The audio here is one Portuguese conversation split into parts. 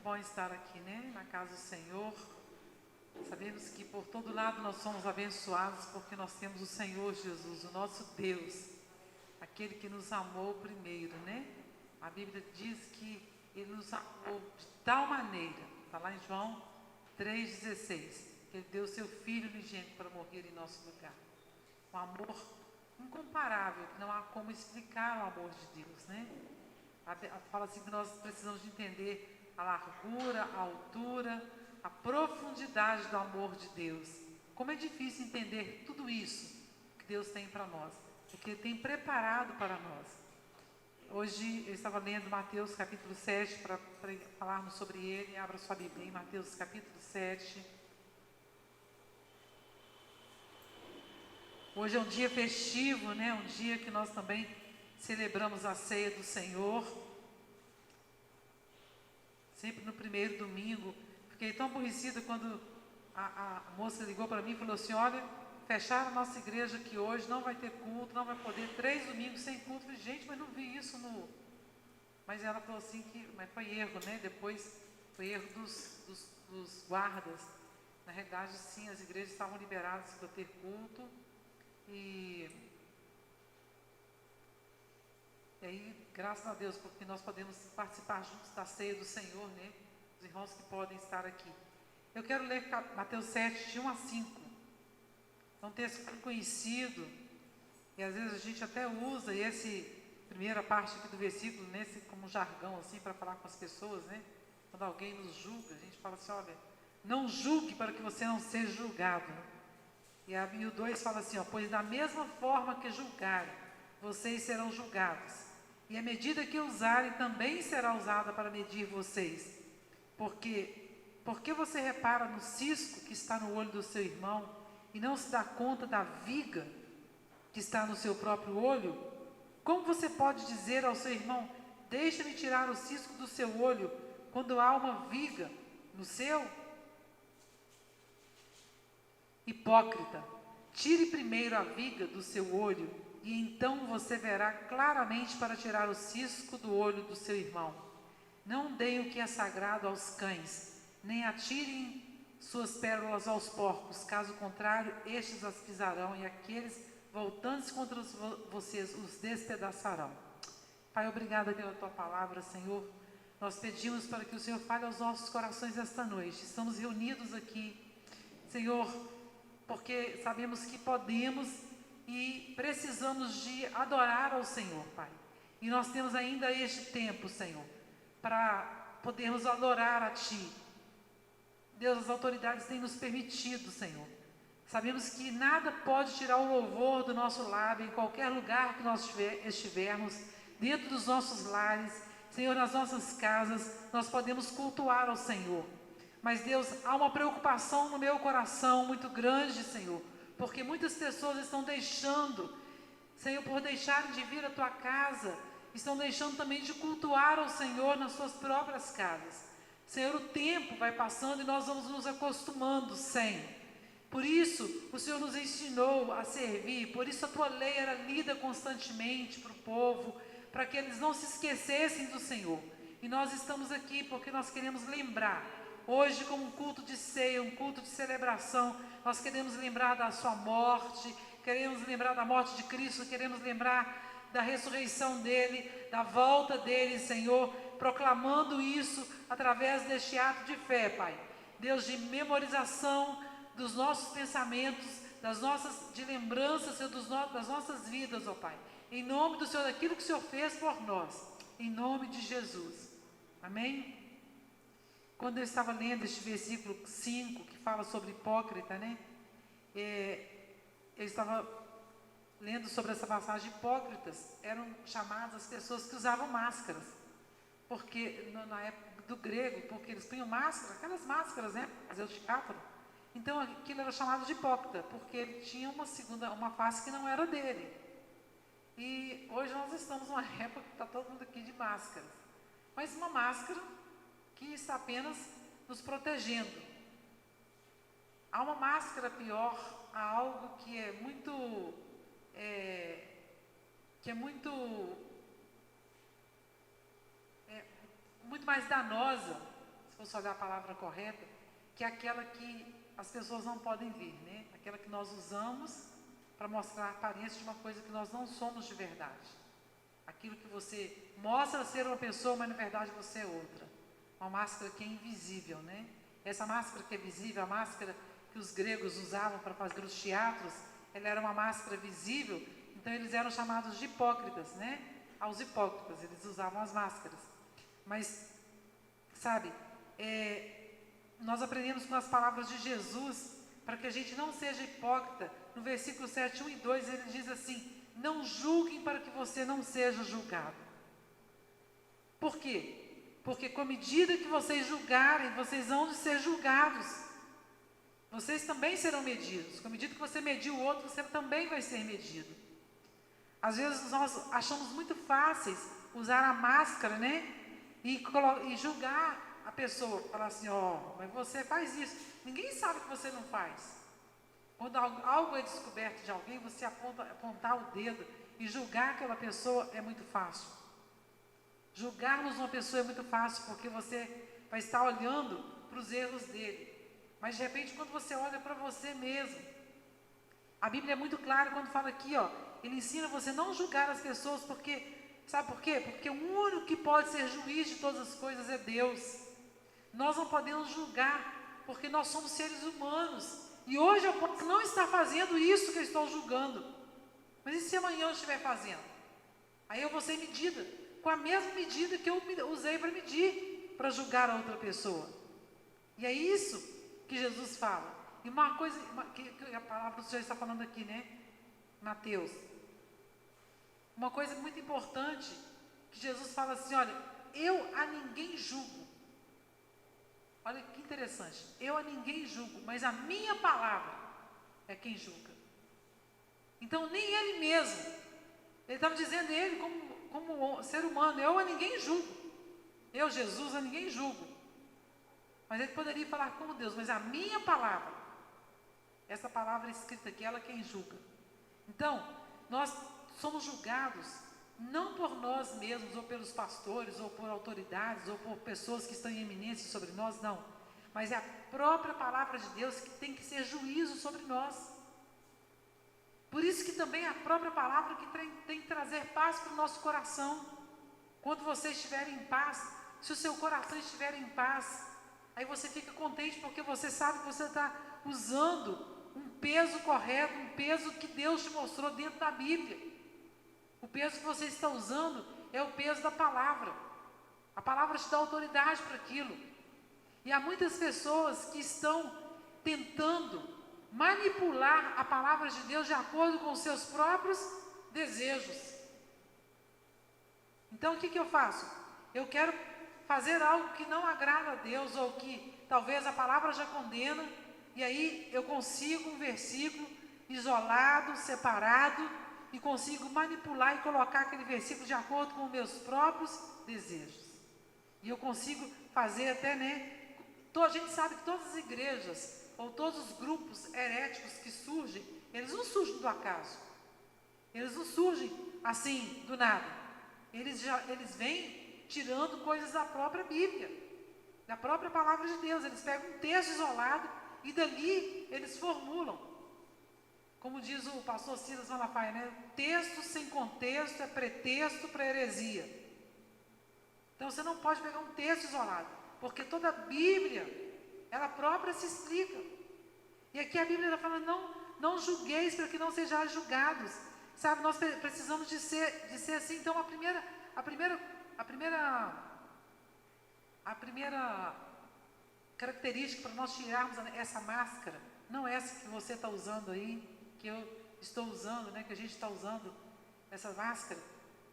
bom estar aqui, né? Na casa do Senhor. Sabemos que por todo lado nós somos abençoados porque nós temos o Senhor Jesus, o nosso Deus, aquele que nos amou primeiro, né? A Bíblia diz que Ele nos amou de tal maneira, está lá em João 3,16, que Ele deu o seu Filho unigênito para morrer em nosso lugar. Um amor incomparável, que não há como explicar o amor de Deus, né? Fala assim que nós precisamos de entender a largura, a altura, a profundidade do amor de Deus. Como é difícil entender tudo isso que Deus tem para nós, o que Ele tem preparado para nós. Hoje eu estava lendo Mateus capítulo 7 para falarmos sobre ele. Abra sua Bíblia em Mateus capítulo 7. Hoje é um dia festivo, né? Um dia que nós também celebramos a ceia do Senhor. Sempre no primeiro domingo. Fiquei tão aborrecida quando a moça ligou para mim e falou assim: olha, fecharam a nossa igreja que hoje não vai ter culto, não vai poder, 3 domingos sem culto. Eu falei, gente, mas não vi isso no... Mas ela falou assim que... Mas foi erro, né? Depois foi erro dos guardas. Na realidade, sim, as igrejas estavam liberadas para ter culto. E aí, graças a Deus, porque nós podemos participar juntos da ceia do Senhor, né? Os irmãos que podem estar aqui. Eu quero ler Mateus 7, de 1 a 5. É um texto conhecido, e às vezes a gente até usa primeira parte aqui do versículo, como jargão, assim, para falar com as pessoas, né? Quando alguém nos julga, a gente fala assim, olha, não julgue para que você não seja julgado. E o 2 fala assim, ó, pois da mesma forma que julgarem, vocês serão julgados. E a medida que usarem também será usada para medir vocês. Porque você repara no cisco que está no olho do seu irmão e não se dá conta da viga que está no seu próprio olho? Como você pode dizer ao seu irmão, deixa-me tirar o cisco do seu olho, quando há uma viga no seu? Hipócrita, tire primeiro a viga do seu olho, e então você verá claramente para tirar o cisco do olho do seu irmão. Não deem o que é sagrado aos cães, nem atirem suas pérolas aos porcos, caso contrário, estes as pisarão, e aqueles, voltando-se contra vocês, os despedaçarão. Pai, obrigada pela Tua palavra, Senhor. Nós pedimos para que o Senhor fale aos nossos corações esta noite. Estamos reunidos aqui, Senhor, porque sabemos que podemos e precisamos de adorar ao Senhor, Pai. E nós temos ainda este tempo, Senhor, para podermos adorar a Ti. Deus, as autoridades têm nos permitido, Senhor. Sabemos que nada pode tirar o louvor do nosso lábio, em qualquer lugar que nós estivermos, dentro dos nossos lares, Senhor, nas nossas casas, nós podemos cultuar ao Senhor. Mas, Deus, há uma preocupação no meu coração muito grande, Senhor, porque muitas pessoas estão deixando, Senhor, por deixarem de vir à Tua casa, estão deixando também de cultuar ao Senhor nas suas próprias casas. Senhor, o tempo vai passando e nós vamos nos acostumando sem. Por isso, o Senhor nos ensinou a servir, por isso a Tua lei era lida constantemente para o povo, para que eles não se esquecessem do Senhor. E nós estamos aqui porque nós queremos lembrar. Hoje, como um culto de ceia, um culto de celebração, nós queremos lembrar da sua morte, queremos lembrar da morte de Cristo, queremos lembrar da ressurreição dele, da volta dele, Senhor, proclamando isso através deste ato de fé, Pai. Deus, de memorização dos nossos pensamentos, de lembranças, Senhor, das nossas vidas, ó Pai. Em nome do Senhor, daquilo que o Senhor fez por nós, em nome de Jesus. Amém? Quando eu estava lendo este versículo 5, que fala sobre hipócrita, né? Eu estava lendo sobre essa passagem. Hipócritas eram chamadas as pessoas que usavam máscaras. Porque, na época do grego, porque eles punham máscara, aquelas máscaras, né? Fazer o teatro. Então, aquilo era chamado de hipócrita, porque ele tinha uma face que não era dele. E hoje nós estamos numa época que está todo mundo aqui de máscaras. Mas uma máscara que está apenas nos protegendo. Há uma máscara pior, há algo que é muito muito mais danosa, fosse olhar a palavra correta, que é aquela que as pessoas não podem ver, né? Aquela que nós usamos para mostrar a aparência de uma coisa que nós não somos de verdade. Aquilo que você mostra ser uma pessoa, mas na verdade você é outra. Uma máscara que é invisível, né? Essa máscara que é visível, a máscara que os gregos usavam para fazer os teatros, ela era uma máscara visível, então eles eram chamados de hipócritas, né? Aos hipócritas, eles usavam as máscaras. Mas, sabe, nós aprendemos com as palavras de Jesus, para que a gente não seja hipócrita. No versículo 7, 1 e 2, ele diz assim: não julguem para que você não seja julgado. Por quê? Porque com a medida que vocês julgarem, vocês vão ser julgados. Vocês também serão medidos. Com a medida que você medir o outro, você também vai ser medido. Às vezes nós achamos muito fáceis usar a máscara, né? E julgar a pessoa. Falar assim, mas você faz isso. Ninguém sabe que você não faz. Quando algo é descoberto de alguém, você apontar o dedo e julgar aquela pessoa é muito fácil. Julgarmos uma pessoa é muito fácil, porque você vai estar olhando para os erros dele. Mas de repente, quando você olha para você mesmo, a Bíblia é muito clara quando fala aqui, ele ensina você a não julgar as pessoas, porque, sabe por quê? Porque o único que pode ser juiz de todas as coisas é Deus. Nós não podemos julgar, porque nós somos seres humanos. E hoje eu posso não estar fazendo isso que eu estou julgando. Mas e se amanhã eu estiver fazendo? Aí eu vou ser medida, com a mesma medida que eu usei para medir, para julgar a outra pessoa. E é isso que Jesus fala. E uma coisa, que a palavra do Senhor está falando aqui, né? Mateus. Uma coisa muito importante, que Jesus fala assim, olha, eu a ninguém julgo. Olha que interessante, eu a ninguém julgo, mas a minha palavra é quem julga. Então nem ele mesmo, ele estava dizendo ele como ser humano, eu a ninguém julgo. Eu, Jesus, a ninguém julgo. Mas ele poderia falar como Deus, mas a minha palavra, essa palavra escrita aqui, ela é quem julga. Então, nós somos julgados não por nós mesmos, ou pelos pastores, ou por autoridades, ou por pessoas que estão em eminência sobre nós, não. Mas é a própria palavra de Deus que tem que ser juízo sobre nós. Por isso que também é a própria palavra que tem que trazer paz para o nosso coração. Quando você estiver em paz, se o seu coração estiver em paz, aí você fica contente porque você sabe que você está usando um peso correto, um peso que Deus te mostrou dentro da Bíblia. O peso que você está usando é o peso da palavra. A palavra te dá autoridade para aquilo. E há muitas pessoas que estão tentando manipular a palavra de Deus de acordo com os seus próprios desejos. Então o que eu faço? Eu quero fazer algo que não agrada a Deus, ou que talvez a palavra já condena, e aí eu consigo um versículo isolado, separado, e consigo manipular e colocar aquele versículo de acordo com os meus próprios desejos. E eu consigo fazer até, a gente sabe que todas as igrejas, ou todos os grupos heréticos que surgem, eles não surgem do acaso. Eles não surgem assim, do nada. Eles vêm tirando coisas da própria Bíblia, da própria palavra de Deus. Eles pegam um texto isolado e dali eles formulam. Como diz o pastor Silas Malafaia, texto sem contexto é pretexto para heresia. Então você não pode pegar um texto isolado, porque toda a Bíblia, ela própria se explica. E aqui a Bíblia está falando, não julgueis para que não sejais julgados. Sabe, nós precisamos de ser assim. Então a primeira característica para nós tirarmos essa máscara, não essa que você está usando aí, que eu estou usando, que a gente está usando, essa máscara,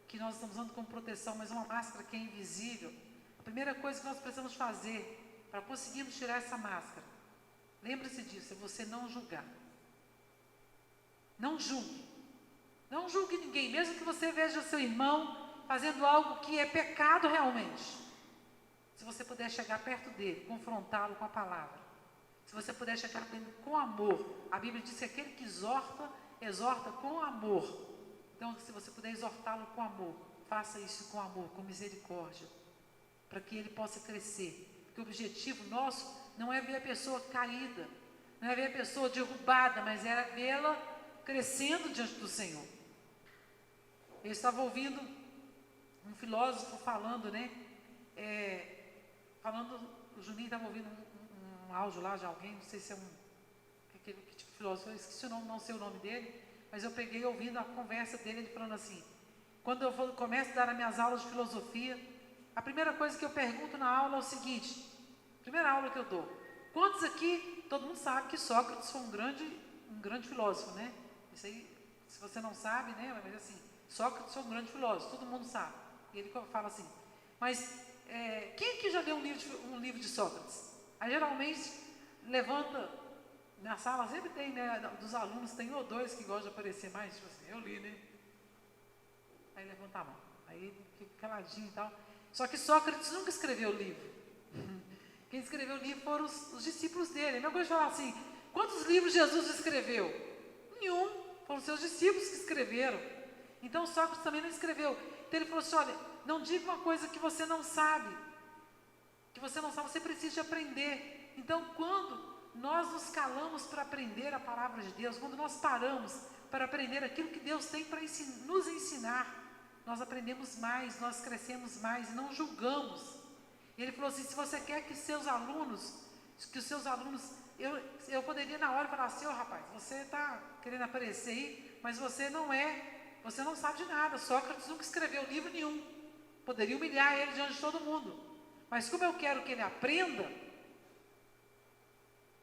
que nós estamos usando como proteção, mas uma máscara que é invisível. A primeira coisa que nós precisamos fazer, para conseguirmos tirar essa máscara, lembre-se disso, é você não julgar. Não julgue. Não julgue ninguém, mesmo que você veja o seu irmão fazendo algo que é pecado realmente. Se você puder chegar perto dele, confrontá-lo com a palavra. Se você puder chegar dele com amor. A Bíblia diz que aquele que exorta com amor. Então, se você puder exortá-lo com amor, faça isso com amor, com misericórdia, para que ele possa crescer, Porque o objetivo nosso não é ver a pessoa caída, não é ver a pessoa derrubada, mas era vê-la crescendo diante do Senhor. Eu estava ouvindo um filósofo falando, né? O Juninho estava ouvindo um áudio lá de alguém, não sei se é aquele tipo de filósofo, eu esqueci o nome, não sei o nome dele, mas eu peguei ouvindo a conversa dele, ele falando assim: quando eu começo a dar as minhas aulas de filosofia, a primeira coisa que eu pergunto na aula é o seguinte, primeira aula que eu dou: quantos aqui, todo mundo sabe que Sócrates foi um grande filósofo, né? Isso aí, se você não sabe, né? Mas assim, Sócrates foi um grande filósofo, todo mundo sabe. E ele fala assim, mas quem aqui já leu um livro de Sócrates? Aí geralmente levanta, na sala sempre tem, né? Dos alunos tem um ou dois que gostam de aparecer mais, tipo assim, eu li, né? Aí levanta a mão, aí fica caladinho e tal. Só que Sócrates nunca escreveu o livro. Quem escreveu o livro foram os discípulos dele. Não gosto de falar assim, quantos livros Jesus escreveu? Nenhum, foram seus discípulos que escreveram. Então Sócrates também não escreveu. Então ele falou assim, olha, não diga uma coisa que você não sabe. Que você não sabe, você precisa de aprender. Então quando nós nos calamos para aprender a palavra de Deus, quando nós paramos para aprender aquilo que Deus tem para nos ensinar, nós aprendemos mais, nós crescemos mais, não julgamos. E ele falou assim, se você quer que os seus alunos, eu poderia na hora falar assim, rapaz, você está querendo aparecer aí, mas você não sabe de nada. Sócrates nunca escreveu livro nenhum, poderia humilhar ele diante de todo mundo, mas como eu quero que ele aprenda,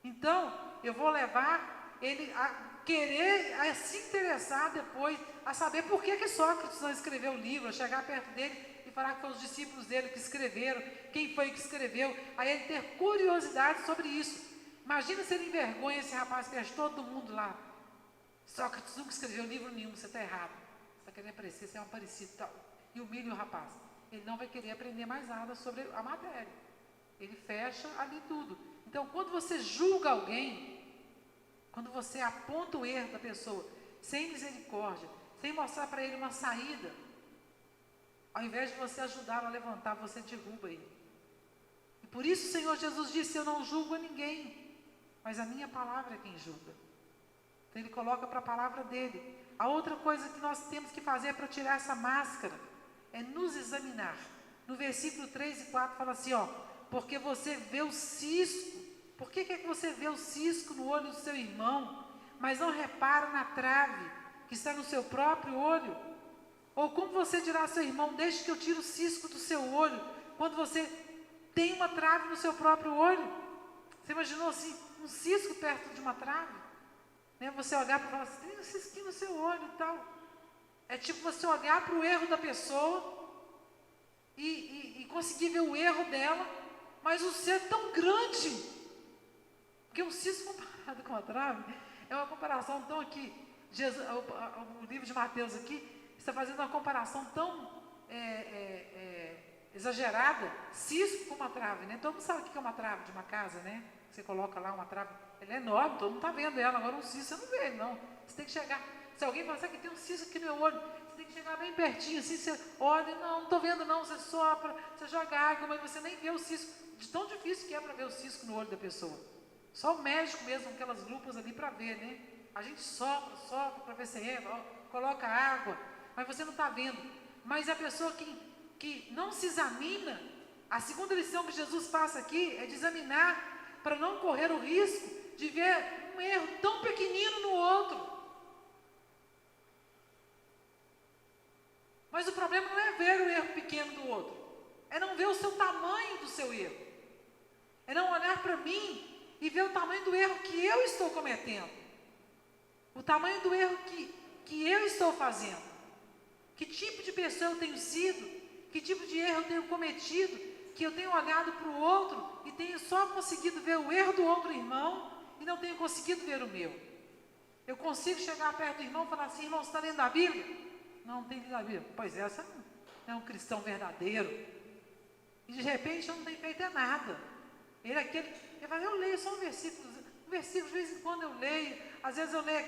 então eu vou levar ele a se interessar depois, a saber por que Sócrates não escreveu o livro, a chegar perto dele e falar que foram os discípulos dele que escreveram, quem foi que escreveu, aí ele ter curiosidade sobre isso. Imagina se ele envergonha esse rapaz perto de todo mundo lá. Sócrates nunca escreveu livro nenhum, você está errado, você está querendo aparecer, você é um parecido e tal, e humilha o rapaz. Ele não vai querer aprender mais nada sobre a matéria, ele fecha ali tudo. Então quando você julga alguém, quando você aponta o erro da pessoa, sem misericórdia, sem mostrar para ele uma saída, ao invés de você ajudá-lo a levantar, você derruba ele. E por isso o Senhor Jesus disse, eu não julgo a ninguém, mas a minha palavra é quem julga. Então ele coloca para a palavra dele. A outra coisa que nós temos que fazer para tirar essa máscara, é nos examinar. No versículo 3 e 4 fala assim, porque você vê o cisco. Por que é que você vê o cisco no olho do seu irmão, mas não repara na trave que está no seu próprio olho? Ou como você dirá ao seu irmão, deixe que eu tire o cisco do seu olho, quando você tem uma trave no seu próprio olho? Você imaginou assim, um cisco perto de uma trave? Né? Você olhar para falar assim, tem um cisquinho no seu olho e tal. É tipo você olhar para o erro da pessoa e conseguir ver o erro dela, mas o seu é tão grande. Porque um cisco comparado com a trave é uma comparação tão aqui. O livro de Mateus aqui está fazendo uma comparação tão exagerada. Cisco com uma trave, né? Todo mundo sabe o que é uma trave de uma casa, né? Você coloca lá uma trave, ela é enorme, todo mundo está vendo ela. Agora um cisco você não vê, não. Você tem que chegar. Se alguém falar que tem um cisco aqui no meu olho, você tem que chegar bem pertinho, assim, você olha, não estou vendo não, você sopra, você joga água, mas você nem vê o cisco. De tão difícil que é para ver o cisco no olho da pessoa. Só o médico mesmo, aquelas lupas ali para ver, né? A gente sopra para ver se coloca água, mas você não está vendo. Mas a pessoa que não se examina, a segunda lição que Jesus passa aqui é de examinar para não correr o risco de ver um erro tão pequenino no outro. Mas o problema não é ver o erro pequeno do outro, é não ver o seu tamanho do seu erro, é não olhar para mim e ver o tamanho do erro que eu estou cometendo, o tamanho do erro que eu estou fazendo, que tipo de pessoa eu tenho sido, que tipo de erro eu tenho cometido, que eu tenho olhado para o outro e tenho só conseguido ver o erro do outro irmão e não tenho conseguido ver o meu. Eu consigo chegar perto do irmão e falar assim, irmão, você está lendo a Bíblia? Não tem lido a Bíblia. Pois essa não é um cristão verdadeiro. E de repente eu não tenho feito nada. Ele fala, eu leio só um versículo, de vez em quando eu leio, às vezes eu leio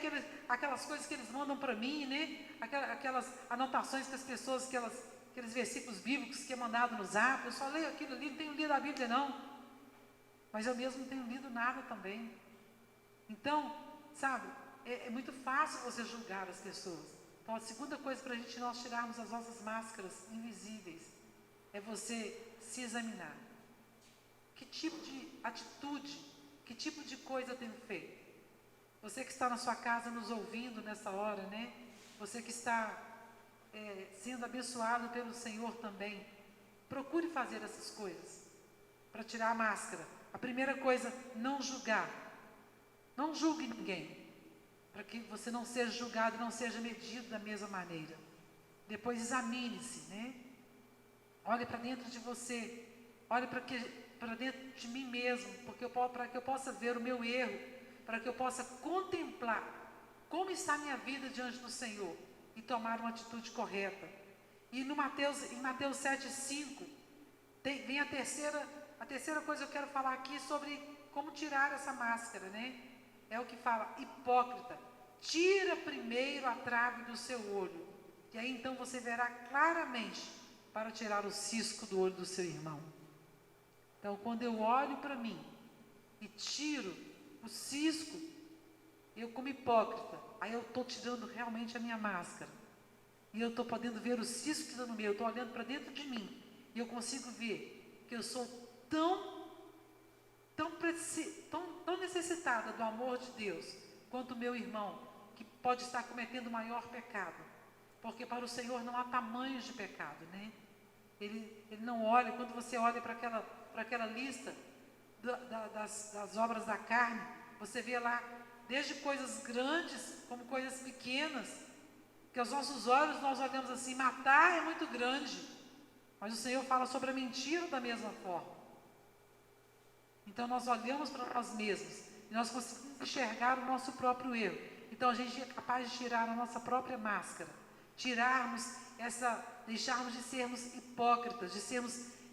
aquelas coisas que eles mandam para mim, né? Aquelas anotações que as pessoas, aqueles versículos bíblicos que é mandado no zap, eu só leio aquilo ali, não tenho lido a Bíblia não. mas eu mesmo não tenho lido nada também. Então, sabe, é muito fácil você julgar as pessoas. Então, a segunda coisa para nós tirarmos as nossas máscaras invisíveis é você se examinar. Que tipo de atitude, que tipo de coisa eu tenho feito? Você que está na sua casa nos ouvindo nessa hora, né? Você que está sendo abençoado pelo Senhor também, procure fazer essas coisas para tirar a máscara. A primeira coisa, não julgar. Não julgue ninguém, para que você não seja julgado, não seja medido da mesma maneira. Depois examine-se, né? Olhe para dentro de você, olhe para dentro de mim mesmo, para que eu possa ver o meu erro, para que eu possa contemplar como está a minha vida diante do Senhor e tomar uma atitude correta. E em Mateus 7,5, vem a terceira coisa que eu quero falar aqui sobre como tirar essa máscara, né? É o que fala, hipócrita, tira primeiro a trave do seu olho, e aí então você verá claramente para tirar o cisco do olho do seu irmão. Então, quando eu olho para mim e tiro o cisco, eu como hipócrita, aí eu estou tirando realmente a minha máscara, e eu estou podendo ver o cisco que está no meu, eu estou olhando para dentro de mim, e eu consigo ver que eu sou tão necessitada do amor de Deus, quanto o meu irmão, que pode estar cometendo o maior pecado, porque para o Senhor não há tamanhos de pecado, né? Ele não olha, quando você olha para aquela lista das obras da carne, você vê lá, desde coisas grandes, como coisas pequenas, que aos nossos olhos nós olhamos assim, matar é muito grande, mas o Senhor fala sobre a mentira da mesma forma. Então nós olhamos para nós mesmos, e nós conseguimos enxergar o nosso próprio erro. Então a gente é capaz de tirar a nossa própria máscara, deixarmos de sermos hipócritas,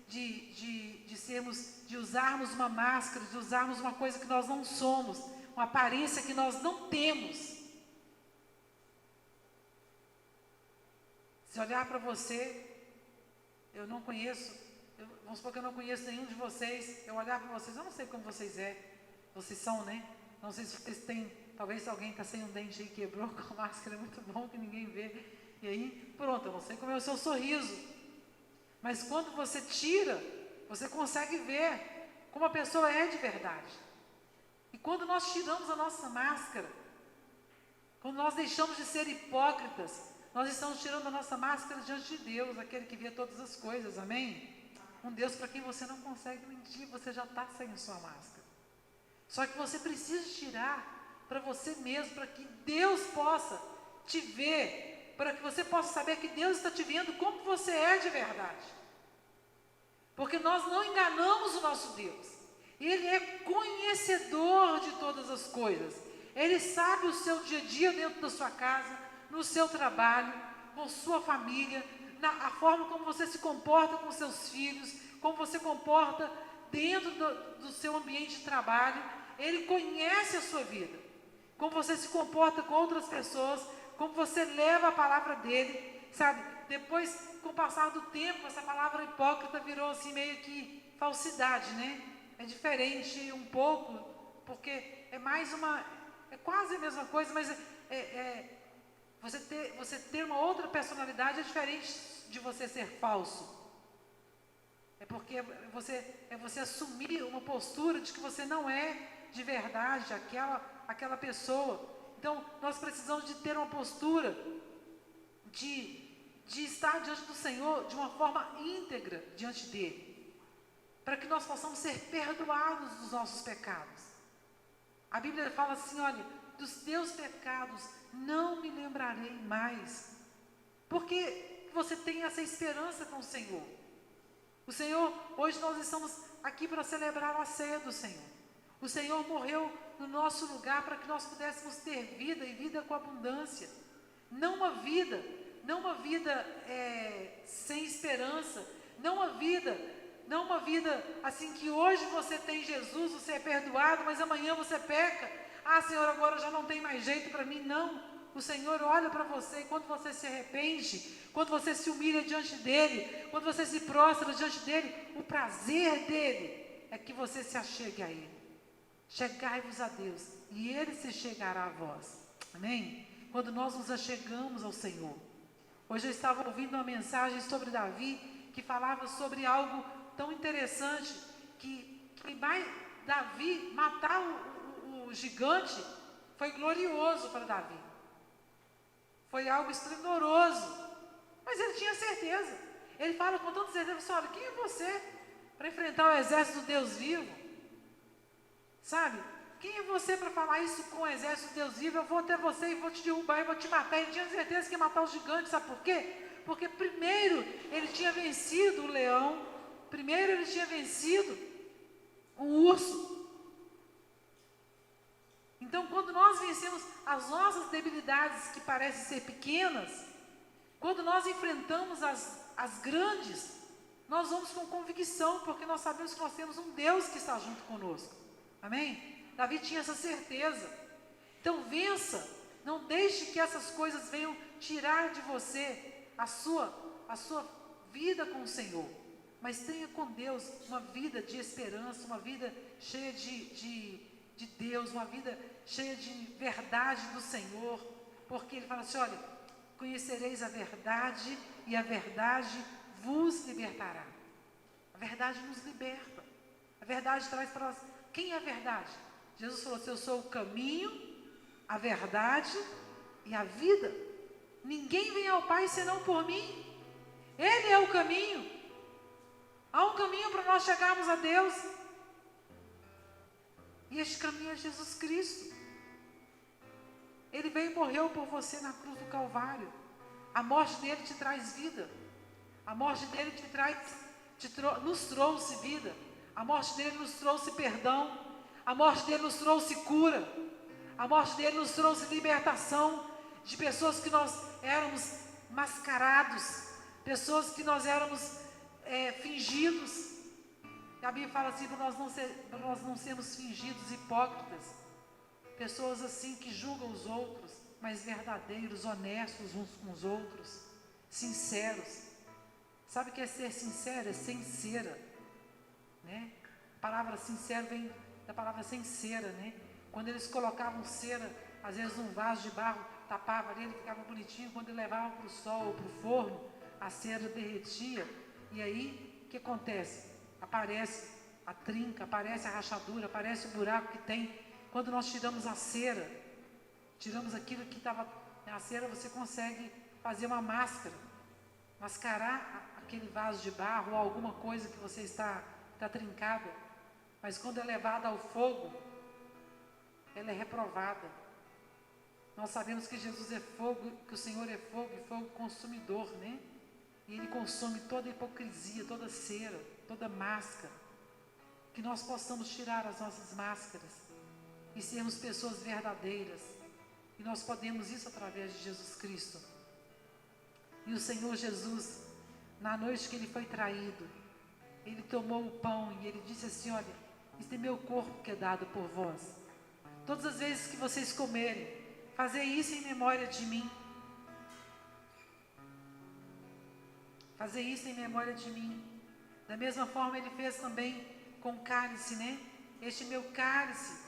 de usarmos uma máscara, de usarmos uma coisa que nós não somos, uma aparência que nós não temos. Se olhar para você, vamos supor que eu não conheço nenhum de vocês, eu olhar para vocês, eu não sei como vocês são, né? Não sei se vocês têm, talvez alguém está sem um dente aí, quebrou com a máscara, é muito bom que ninguém vê. E aí, pronto, eu não sei como é o seu sorriso. Mas quando você tira, você consegue ver como a pessoa é de verdade. E quando nós tiramos a nossa máscara, quando nós deixamos de ser hipócritas, nós estamos tirando a nossa máscara diante de Deus, aquele que vê todas as coisas, amém? Um Deus para quem você não consegue mentir, você já está sem a sua máscara. Só que você precisa tirar para você mesmo, para que Deus possa te ver, para que você possa saber que Deus está te vendo como você é de verdade. Porque nós não enganamos o nosso Deus. Ele é conhecedor de todas as coisas. Ele sabe o seu dia a dia dentro da sua casa, no seu trabalho, com sua família, a forma como você se comporta com seus filhos, como você comporta dentro do seu ambiente de trabalho. Ele conhece a sua vida, como você se comporta com outras pessoas, como você leva a palavra dele, sabe? Depois, com o passar do tempo, essa palavra hipócrita virou assim meio que falsidade, né? É diferente um pouco, porque é quase a mesma coisa, mas você ter uma outra personalidade é diferente de você ser falso. É porque você assumir uma postura de que você não é de verdade aquela pessoa. Então, nós precisamos de ter uma postura de estar diante do Senhor de uma forma íntegra diante dele, para que nós possamos ser perdoados dos nossos pecados. A Bíblia fala assim, olha, dos teus pecados não me lembrarei mais, porque você tem essa esperança com o Senhor. O Senhor, hoje nós estamos aqui para celebrar a ceia do Senhor. O Senhor morreu no nosso lugar para que nós pudéssemos ter vida e vida com abundância. Não uma vida sem esperança, não uma vida assim que hoje você tem Jesus, você é perdoado, mas amanhã você peca. Ah, Senhor, agora já não tem mais jeito para mim. Não, o Senhor olha para você e quando você se arrepende, quando você se humilha diante dele, quando você se prostra diante dele, o prazer dele é que você se achegue a Ele. Chegai-vos a Deus, e Ele se chegará a vós. Amém? Quando nós nos achegamos ao Senhor. Hoje eu estava ouvindo uma mensagem sobre Davi, que falava sobre algo tão interessante, que Davi matar o gigante foi glorioso para Davi. Foi algo esplendoroso. Mas ele tinha certeza. Ele fala com tanta certeza, olha, quem é você para enfrentar o exército do Deus vivo? Sabe? Quem é você para falar isso com o exército do Deus vivo? Eu vou até você e vou te derrubar e vou te matar. Ele tinha certeza que ia matar o gigante, sabe por quê? Porque primeiro ele tinha vencido o leão, primeiro ele tinha vencido o urso. Então, quando nós vencemos as nossas debilidades que parecem ser pequenas, quando nós enfrentamos as grandes, nós vamos com convicção, porque nós sabemos que nós temos um Deus que está junto conosco. Amém? Davi tinha essa certeza. Então, vença. Não deixe que essas coisas venham tirar de você a sua vida com o Senhor. Mas tenha com Deus uma vida de esperança, uma vida cheia de Deus, uma vida cheia de verdade do Senhor. Porque Ele fala assim, olha, conhecereis a verdade e a verdade vos libertará. A verdade nos liberta. A verdade traz para nós. Quem é a verdade? Jesus falou assim, eu sou o caminho, a verdade e a vida. Ninguém vem ao Pai senão por mim. Ele é o caminho. Há um caminho para nós chegarmos a Deus. E este caminho é Jesus Cristo. Ele veio e morreu por você na cruz do Calvário. A morte dele te traz vida. A morte dele nos trouxe vida. A morte dele nos trouxe perdão. A morte dele nos trouxe cura. A morte dele nos trouxe libertação de pessoas que nós éramos mascarados, pessoas que nós éramos fingidos. A Bíblia fala assim, para nós não sermos fingidos, hipócritas. Pessoas assim que julgam os outros, mas verdadeiros, honestos uns com os outros, sinceros. Sabe o que é ser sincero? É sincera, né? A palavra sincero vem da palavra sem cera, né? Quando eles colocavam cera, às vezes num vaso de barro, tapava ali, ele ficava bonitinho. Quando ele levavam para o sol ou para o forno, a cera derretia. E aí, o que acontece? Aparece a trinca, aparece a rachadura, aparece o buraco que tem. Quando nós tiramos a cera, tiramos aquilo que estava na cera, você consegue fazer uma máscara, mascarar aquele vaso de barro ou alguma coisa que você está trincada. Mas quando é levada ao fogo, ela é reprovada. Nós sabemos que Jesus é fogo, que o Senhor é fogo e fogo consumidor, né? E Ele consome toda hipocrisia, toda cera, toda máscara. Que nós possamos tirar as nossas máscaras e sermos pessoas verdadeiras. E nós podemos isso através de Jesus Cristo. E o Senhor Jesus, na noite que Ele foi traído, Ele tomou o pão e Ele disse assim, olha, este é meu corpo que é dado por vós. Todas as vezes que vocês comerem, fazei isso em memória de mim. Fazei isso em memória de mim. Da mesma forma Ele fez também com o cálice, né? Este meu cálice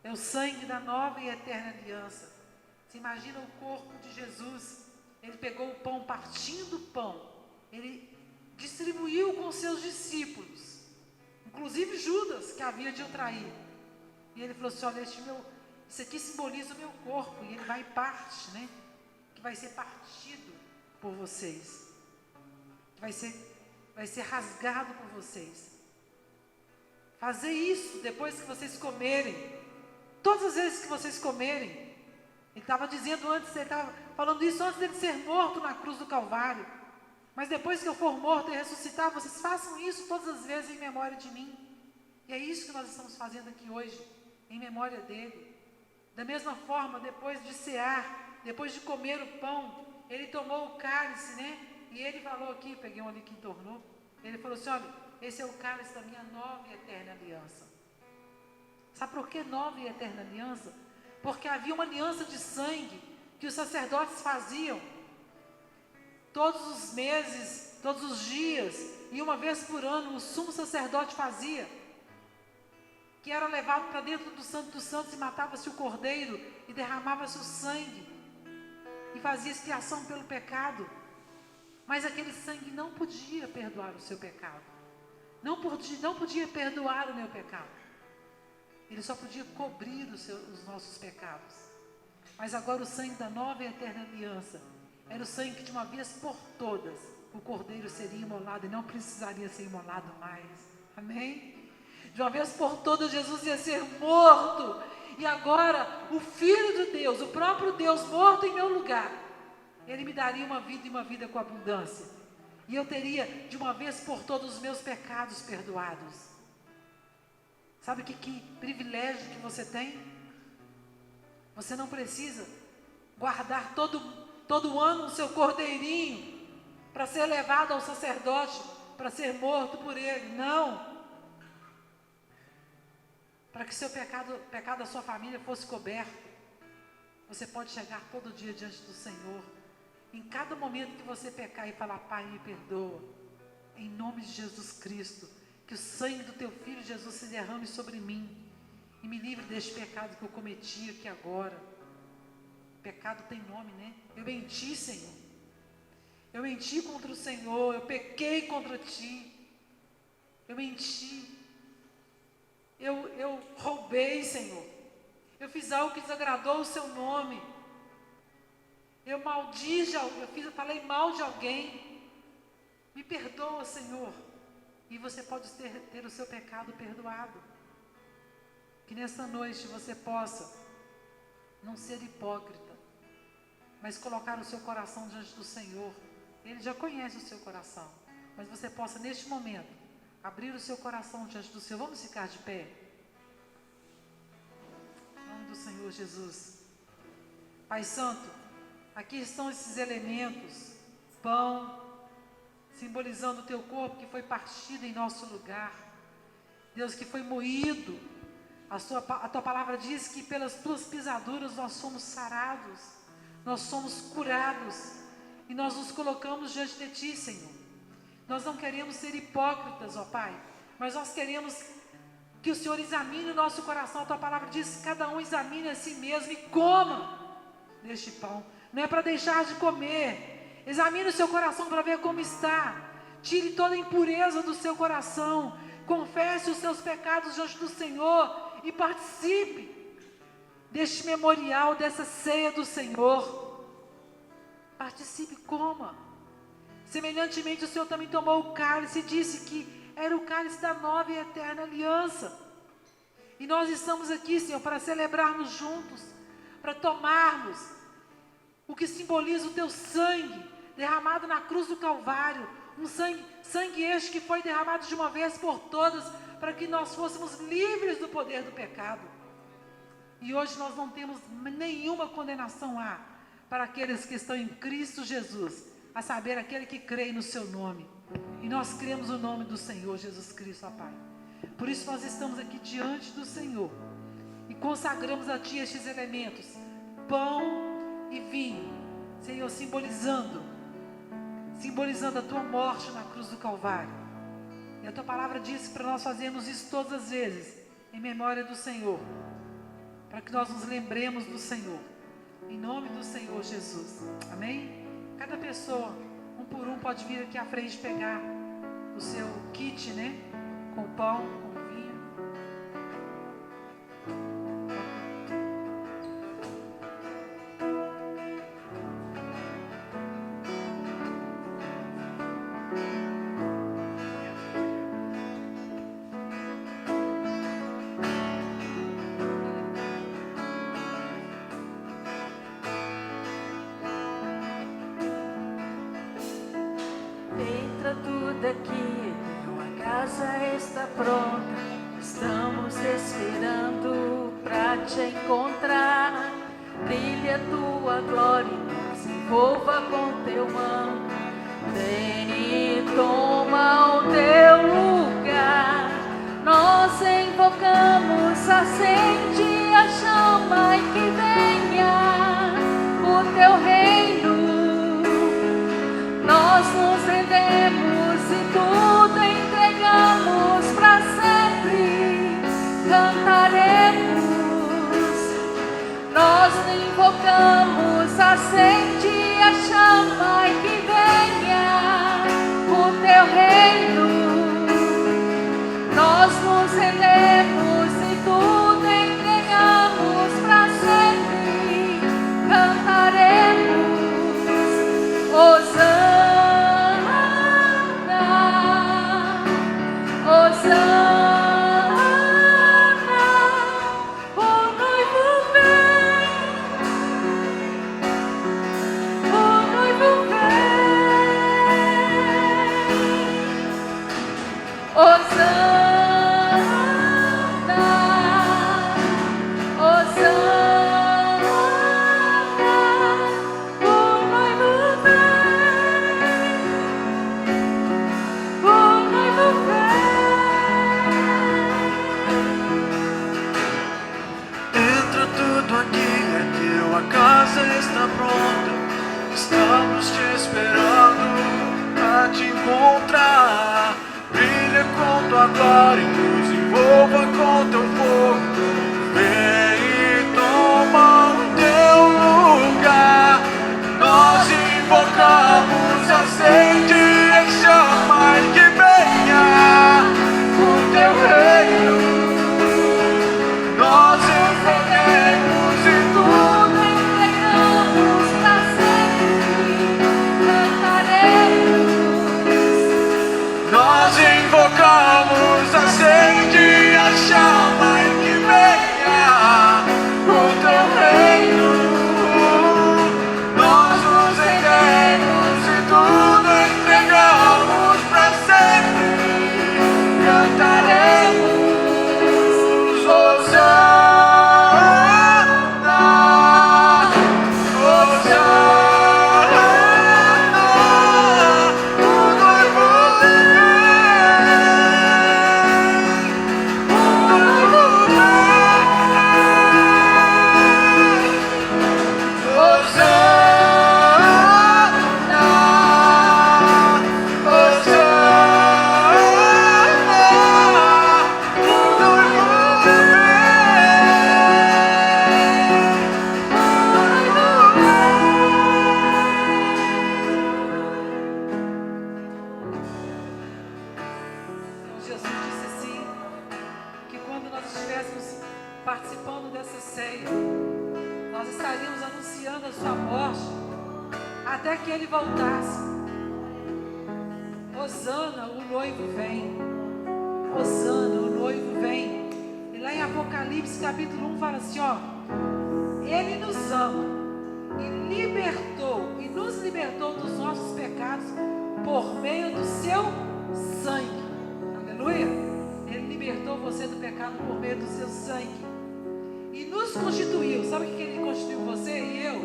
é o sangue da nova e eterna aliança. Você imagina o corpo de Jesus. Ele pegou o pão, partindo o pão. Ele distribuiu com seus discípulos. Inclusive Judas, que havia de o trair. E ele falou assim, olha, isso aqui simboliza o meu corpo. E ele vai e parte, né? Que vai ser partido por vocês. Vai ser rasgado por vocês. Fazer isso depois que vocês comerem. Todas as vezes que vocês comerem. Ele estava dizendo antes, ele estava falando isso antes dele ser morto na cruz do Calvário. Mas depois que eu for morto e ressuscitar, vocês façam isso todas as vezes em memória de mim. E é isso que nós estamos fazendo aqui hoje, em memória dele. Da mesma forma, depois de cear, depois de comer o pão, ele tomou o cálice, né? E ele falou aqui, peguei um ali que entornou. Ele falou assim, olha, esse é o cálice da minha nova e eterna aliança. Sabe por que nova e eterna aliança? Porque havia uma aliança de sangue que os sacerdotes faziam todos os meses, todos os dias, e uma vez por ano o sumo sacerdote fazia, que era levado para dentro do Santo dos Santos e matava-se o cordeiro e derramava-se o sangue e fazia expiação pelo pecado. Mas aquele sangue não podia perdoar o seu pecado, não podia perdoar o meu pecado. Ele só podia cobrir os nossos pecados. Mas agora o sangue da nova e eterna aliança era o sangue que de uma vez por todas o cordeiro seria imolado e não precisaria ser imolado mais. Amém? De uma vez por todas Jesus ia ser morto. E agora o Filho de Deus, o próprio Deus morto em meu lugar, Ele me daria uma vida e uma vida com abundância. E eu teria de uma vez por todos os meus pecados perdoados. Sabe que privilégio que você tem? Você não precisa guardar todo ano o seu cordeirinho para ser levado ao sacerdote, para ser morto por ele. Não. Para que seu pecado da sua família fosse coberto, você pode chegar todo dia diante do Senhor. Em cada momento que você pecar e falar: Pai, me perdoa, em nome de Jesus Cristo, que o sangue do teu Filho Jesus se derrame sobre mim e me livre deste pecado que eu cometi aqui agora. Pecado tem nome, né? Eu menti, Senhor. Eu menti contra o Senhor, eu pequei contra ti. Eu menti. Eu roubei, Senhor. Eu fiz algo que desagradou o seu nome. Eu falei mal de alguém. Me perdoa, Senhor. E você pode ter o seu pecado perdoado. Que nessa noite você possa não ser hipócrita, mas colocar o seu coração diante do Senhor. Ele já conhece o seu coração, mas você possa neste momento abrir o seu coração diante do Senhor. Vamos ficar de pé? Em nome do Senhor Jesus. Pai Santo, aqui estão esses elementos: pão, simbolizando o teu corpo que foi partido em nosso lugar. Deus, que foi moído. A tua palavra diz que pelas tuas pisaduras nós somos sarados, nós somos curados, e nós nos colocamos diante de ti, Senhor. Nós não queremos ser hipócritas, ó Pai, mas nós queremos que o Senhor examine o nosso coração. A tua palavra diz que cada um examine a si mesmo e coma deste pão. Não é para deixar de comer. Examine o seu coração para ver como está. Tire toda a impureza do seu coração. Confesse os seus pecados diante do Senhor e participe deste memorial, dessa ceia do Senhor. Participe, coma. Semelhantemente, o Senhor também tomou o cálice e disse que era o cálice da nova e eterna aliança. E nós estamos aqui, Senhor, para celebrarmos juntos, para tomarmos o que simboliza o teu sangue derramado na cruz do Calvário. Um sangue este que foi derramado de uma vez por todas, para que nós fôssemos livres do poder do pecado. E hoje nós não temos nenhuma condenação para aqueles que estão em Cristo Jesus, a saber, aquele que crê no seu nome. E nós cremos no nome do Senhor Jesus Cristo, ó Pai. Por isso nós estamos aqui diante do Senhor e consagramos a Ti estes elementos, pão e vinho, Senhor, simbolizando a Tua morte na cruz do Calvário. E a Tua palavra diz para nós fazermos isso todas as vezes, em memória do Senhor, para que nós nos lembremos do Senhor, em nome do Senhor Jesus. Amém? Cada pessoa, um por um, pode vir aqui à frente pegar o seu kit, né? Com pão, com vinho. Entra tudo aqui, tua casa está pronta. Estamos esperando pra te encontrar. Brilha tua glória e nos envolva com teu manto. Vem e toma o teu lugar. Nós invocamos, acende a chama e que venha o teu reino. Nós nos rendemos cantaremos. Nós invocamos, acende a chama e que venha o teu reino. Nós nos rendemos e tudo entregamos pra sempre. Cantaremos, Hosana, Hosana. Estamos te esperando pra te encontrar. Brilha com tua glória e nos envolva com teu fogo. Vem e toma o teu lugar. Nós invocamos, acende a chama e que venha o teu reino. Nós invocamos e tudo entregamos pra sempre. Cantaremos. Nós invocamos, acende a chama e que venha o teu reino. Nós nos rendemos e tudo entregamos pra sempre. Cantaremos, Hosana, Hosana, o noivo vem, o noivo vem. Hosana, Jesus disse assim, que quando nós estivéssemos participando dessa ceia, nós estaríamos anunciando a sua morte até que ele voltasse. Hosana, o noivo vem. Hosana, o noivo vem. E lá em Apocalipse capítulo 1 fala assim, ó, ele nos ama e libertou, e nos libertou dos nossos pecados por meio do seu sangue. Aleluia! Ele libertou você do pecado por meio do seu sangue. E nos constituiu. Sabe o que ele constituiu você e eu?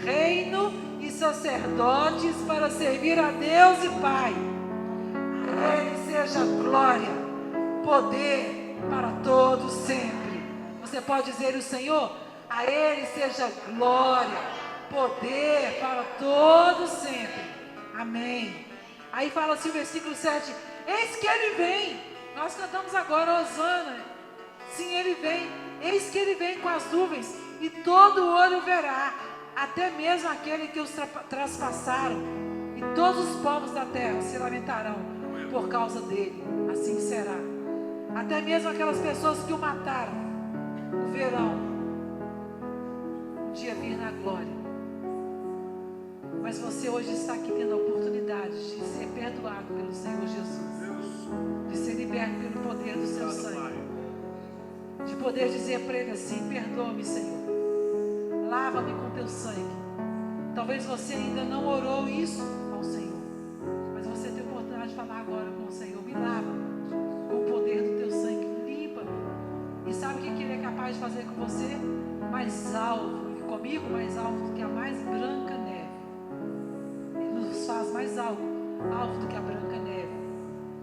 Reino e sacerdotes para servir a Deus e Pai. A Ele seja glória, poder para todos sempre. Você pode dizer o Senhor? A Ele seja glória, poder para todos sempre. Amém. Aí fala assim o versículo 7. Eis que Ele vem. Nós cantamos agora, Hosana. Sim, Ele vem. Eis que Ele vem com as nuvens, e todo olho verá, até mesmo aquele que os traspassaram, e todos os povos da terra se lamentarão por causa dele. Assim será. Até mesmo aquelas pessoas que o mataram o verão um dia vir na glória. Mas você hoje está aqui tendo a oportunidade de ser perdoado pelo Senhor Jesus, de ser liberto pelo poder do seu sangue, de poder dizer para Ele assim: perdoa-me, Senhor, lava-me com teu sangue. Talvez você ainda não orou isso ao Senhor, mas você tem a oportunidade de falar agora com o Senhor: me lava com o poder do teu sangue, limpa-me. E sabe o que Ele é capaz de fazer com você? Mais alto, e comigo mais alto do que a mais branca neve. Ele nos faz mais alto do que a branca neve.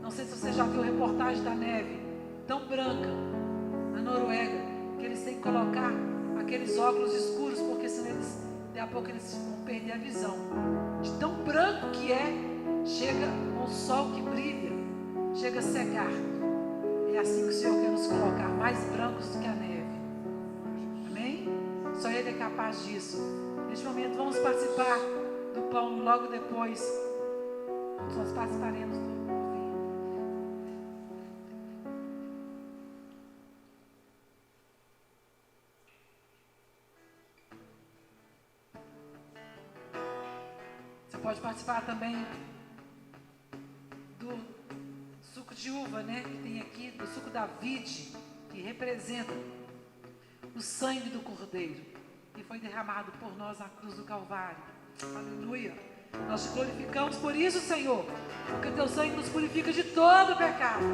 Não sei se você já viu reportagem da neve tão branca na Noruega, que eles têm que colocar aqueles óculos escuros, porque senão eles, daqui a pouco eles vão perder a visão. De tão branco que é, chega um sol que brilha, chega a cegar. É assim que o Senhor quer nos colocar, mais brancos do que a neve. Amém? Só Ele é capaz disso. Neste momento vamos participar do pão logo depois. Nós participaremos do vinho. Você pode participar também do suco de uva, né? Que tem aqui, do suco da vide, que representa o sangue do Cordeiro, que foi derramado por nós na cruz do Calvário. Aleluia! Nós te glorificamos por isso, Senhor, porque teu sangue nos purifica de todo pecado.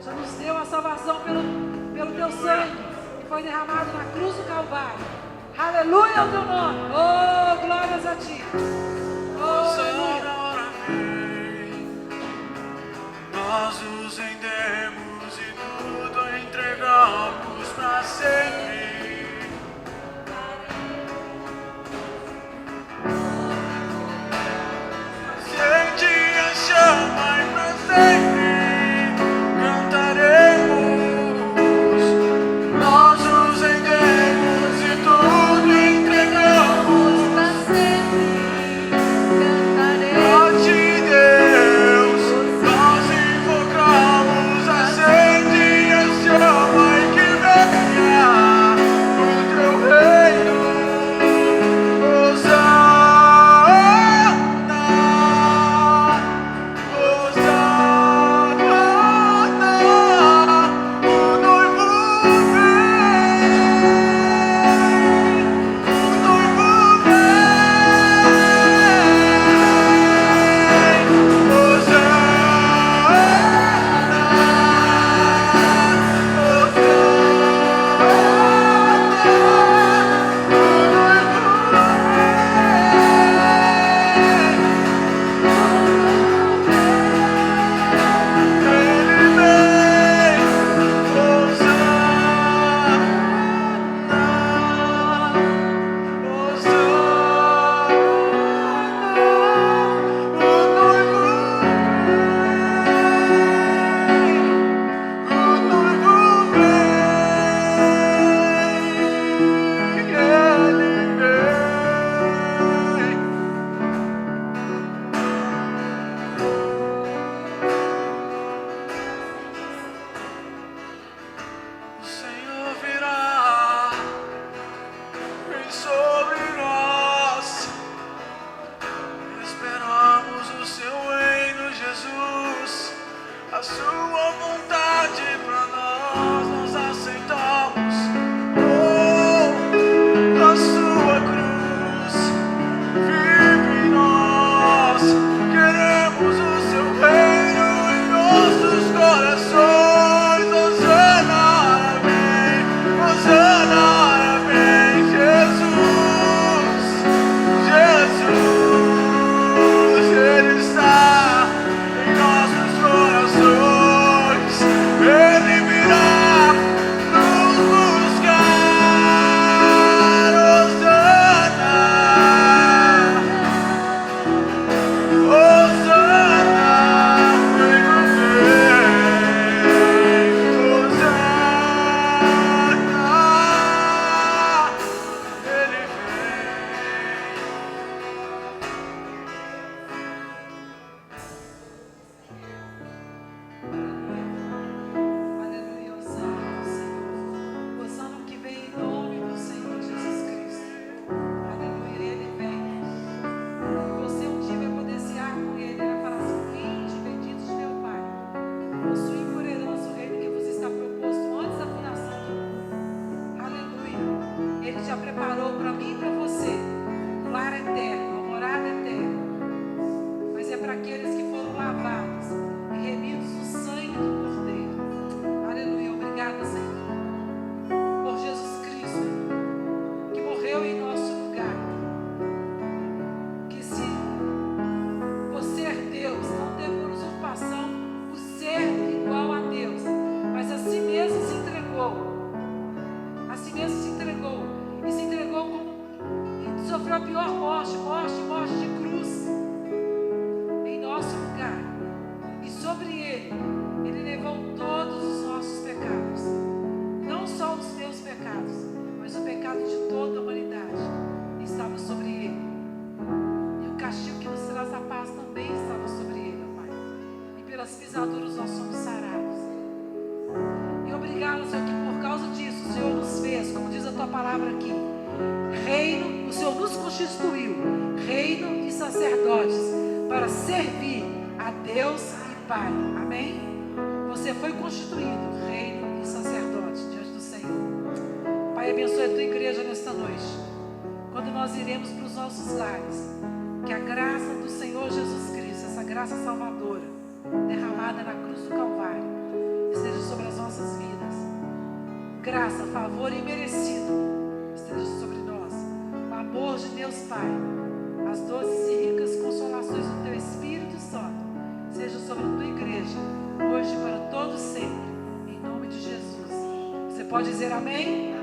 Já nos deu a salvação pelo teu sangue, que foi derramado na cruz do Calvário. Aleluia ao teu nome! Oh, glórias a ti! Oh, aleluia! Nós nos rendemos e tudo entregamos para sempre. Acende a chama e para sempre cantaremos. Nós nos rendemos e tudo entregamos Para sempre cantaremos. a ti, Deus. Nós invocamos, acende a chama e que venha o teu reino. sofreu a pior morte, morte de cruz, em nosso lugar. E sobre ele levou todos os nossos pecados. tua palavra aqui. Reino, o Senhor nos constituiu, reino e sacerdotes, para servir a Deus e Pai. Amém? Você foi constituído reino e sacerdote diante do Senhor. Pai, abençoe a tua igreja nesta noite. Quando nós iremos para os nossos lares, que a graça do Senhor Jesus Cristo, essa graça salvadora, derramada na cruz do Calvário, esteja sobre as nossas vidas. Graça, favor imerecido esteja sobre nós. O amor de Deus Pai, as doces e ricas consolações do teu Espírito Santo, seja sobre a tua igreja, hoje e para todos sempre, em nome de Jesus. Você pode dizer amém?